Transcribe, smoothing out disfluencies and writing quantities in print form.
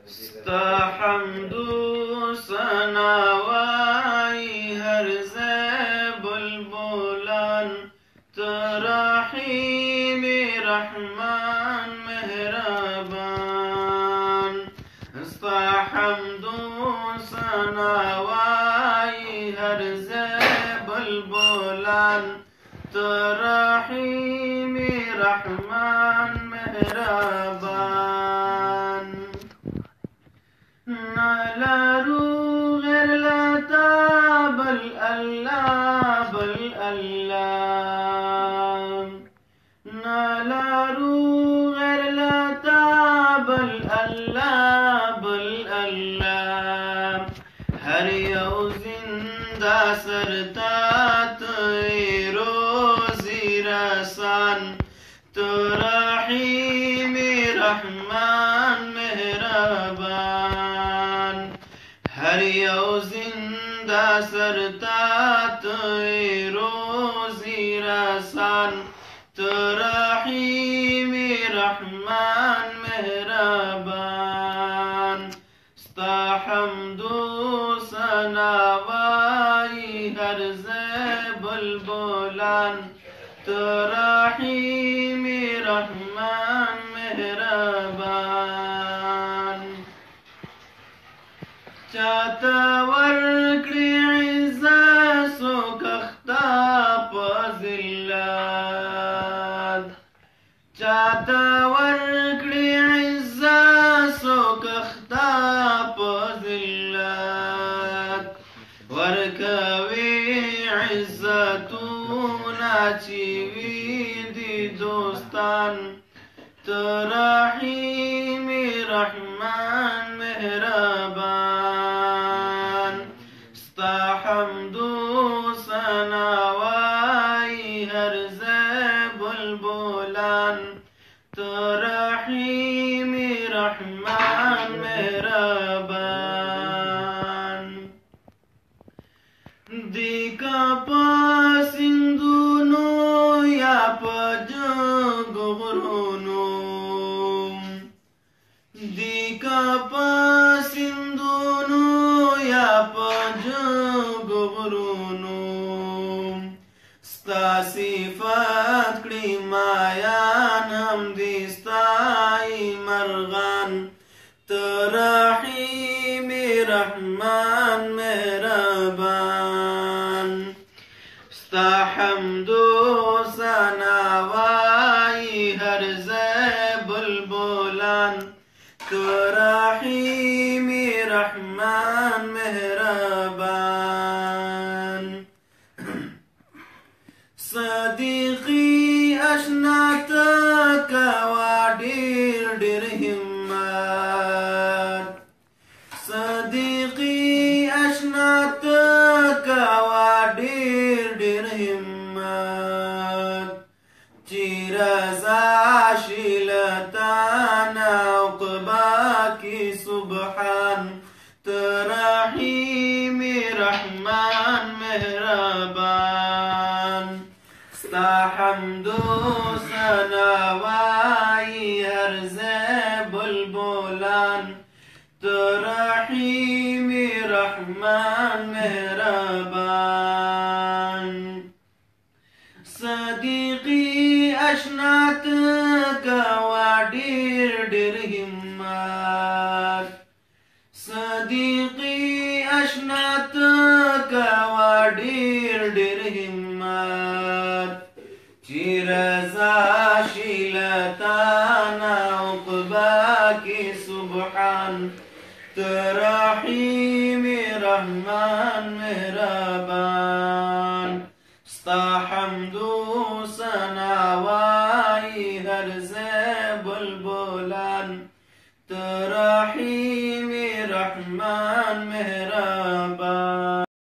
ستا حمدو سناوائی ہر زیب البولان ترحیم رحمان مہربان ستا حمدو سناوائی ہر زیب البولان ترحیم رحمان مہربان نالارو غیر لتا بل اللہ بل اللہ نالارو غیر لتا بل اللہ بل اللہ ہر یو زندہ سرتا روزی رسان تو رحیم رحمان مہربان ہر یو زندہ سرتا روزی رسان تو رحیم رحمان مہربان ستا حمدو سناوائی ہر زیب البولان تو رحیم رحمان مہربان چاہتا ورکڑی عزت سو کختا پذلت چاہتا ورکڑی عزت سو کختا پذلت ورکوی عزتونا چیوی دی دوستان تو رحیم رحمان مہربان ستا حمدو سناوائی ہر زیب البولان تو رحیم رحمان مہربان دیکھا پاسندونو یا پجنگ غرونو دیکھا پاسندونو یا پجنگ غرونو ستا صفات کڑی مایان ہم دیستائی مرغان تو رحیم رحمان مہربان ستا حمدو سناوائی ہر زیب البولان تو رحیم رحمان مہربان صدیقی اشنات کوا ڈیر ڈیر ہمت صدیقی اشنات کوا ڈیر ڈیر ہمت چیرزا شیلتانا عقبا کی سبحان ترحیم رحمان مہربان ستا حمدو سناوائی ہر زیب البولان ترحیم رحمان مہربان صدیقی اشنات کوا ڈیر ڈیر ہمت صدیقی اشنات کوا ڈیر ڈیر ہمت چیرزا شیلتانا عقبا کی سبحان ترحیم رحمان مہربان ستا حمدو سناوائی ہر